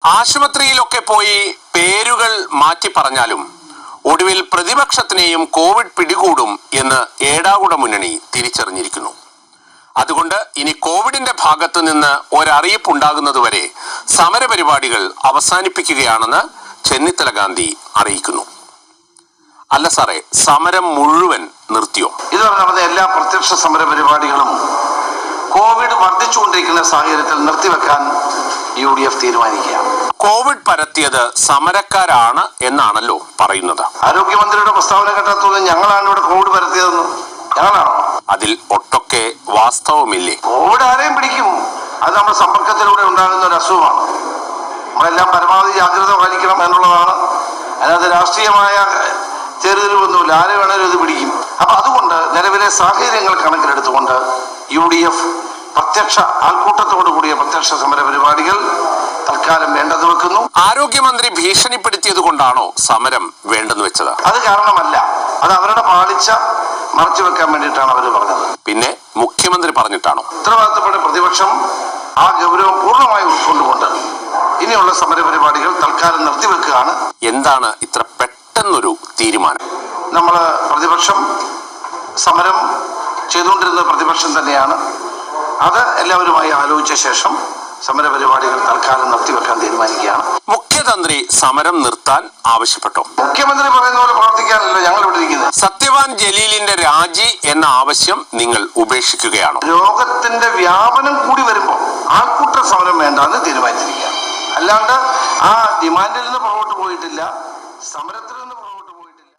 ആശുപത്രിയിലൊക്കെ പോയി പേരുകൾ മാറ്റി പറഞ്ഞാലും ഒടുവിൽ പ്രതിപക്ഷത്തിനെയും കോവിഡ് പിടികൂടും എന്ന് ഏടാകുട മുന്നണി തിരിച്ചറിഞ്ഞിരിക്കുന്നു. അതുകൊണ്ട് ഇനി കോവിഡിന്റെ ഭാഗത്ത് നിന്ന് ഒരറിയിപ്പുണ്ടാകുന്നതുവരെ സമരപരിപാടികൾ അവസാനിപ്പിക്കുകയാണെന്ന് ചെന്നിത്തല ഗാന്ധി അറിയിക്കുന്നു. അല്ല സാറേ, സമരം മുഴുവൻ നിർത്തിയോ? ഇതുവരെ നടന്ന എല്ലാ പ്രത്യക്ഷ സമര പരിപാടികളും കോവിഡ് വർദ്ധിച്ചുകൊണ്ടിരിക്കുന്ന സാഹചര്യത്തിൽ നിർത്തിവെക്കാൻ UDF തീരുമാനിക്കുകയാണ്. കോവിഡ് പരത്തിയത് സമരക്കാരാണ് എന്നാണല്ലോ പറയുന്നത്. ആരോഗ്യമന്ത്രിയുടെ പ്രസ്താവന കേട്ടത്തോളം ഞങ്ങളാണ് ഇവിടെ കോവിഡ് പരത്തിയതെന്ന്. ഞങ്ങളാണോ? അതിൽ ഒട്ടൊക്കെ വാസ്തവമില്ലേ? കോവിഡ് ആരെയും പിടിക്കും. അത് നമ്മുടെ സമ്പർക്കത്തിലൂടെ ഉണ്ടാകുന്ന ഒരു അസുഖമാണ്. നമ്മളെല്ലാം പരമാവധി ജാഗ്രത പാലിക്കണം എന്നുള്ളതാണ്. അതിനകത്ത് രാഷ്ട്രീയമായ ചേരുതിരിവൊന്നുമില്ല. ആരെ വേണേലും ഇത് പിടിക്കും. അപ്പൊ അതുകൊണ്ട് നിലവിലെ സാഹചര്യങ്ങൾ കണക്കിലെടുത്തുകൊണ്ട് UDF പ്രത്യക്ഷ ആൾക്കൂട്ടത്തോടു കൂടിയ പ്രത്യക്ഷ സമര പരിപാടികൾ തൽക്കാലം വേണ്ടെന്ന് വെക്കുന്നു. ആരോഗ്യമന്ത്രി ഭീഷണിപ്പെടുത്തിയത് കൊണ്ടാണോ സമരം വേണ്ടെന്ന് വെച്ചത്? അത് കാരണമല്ല. അത് അവരുടെ പാളിച്ച മറച്ചു വെക്കാൻ വേണ്ടിയിട്ടാണ് അവർ പറഞ്ഞത്. പിന്നെ മുഖ്യമന്ത്രി പറഞ്ഞിട്ടാണോ? ഉത്തരവാദിത്തപ്പെട്ട പ്രതിപക്ഷം ആ ഗൗരവം പൂർണ്ണമായി ഉൾക്കൊണ്ടുകൊണ്ട് ഇനിയുള്ള സമര പരിപാടികൾ തൽക്കാലം നിർത്തിവെക്കുകയാണ്. എന്താണ് ഇത്ര പെട്ടെന്നൊരു തീരുമാനം? നമ്മൾ പ്രതിപക്ഷം സമരം ചെയ്തുകൊണ്ടിരുന്ന പ്രതിപക്ഷം തന്നെയാണ്. അത് എല്ലാവരുമായി ആലോചിച്ച ശേഷം സമരപരിപാടികൾ തൽക്കാലം നിർത്തിവെക്കാൻ തീരുമാനിക്കുകയാണ്. മുഖ്യതന്ത്രി സമരം നിർത്താൻ ആവശ്യപ്പെട്ടോ? മുഖ്യമന്ത്രി പറയുന്ന പോലെ പ്രവർത്തിക്കാനല്ലോ ഞങ്ങൾ ഇവിടെ ഇരിക്കുന്നത്. സത്യവാൻ ജലീലിന്റെ രാജി എന്ന ആവശ്യം നിങ്ങൾ ഉപേക്ഷിക്കുകയാണോ? രോഗത്തിന്റെ വ്യാപനം കൂടി വരുമ്പോൾ ആൾക്കൂട്ട സമരം വേണ്ടെന്ന് തീരുമാനിച്ചിരിക്കുകയാണ്. അല്ലാണ്ട് ആ ഡിമാൻഡിൽ നിന്ന് പുറകോട്ട് പോയിട്ടില്ല. സമരത്തിൽ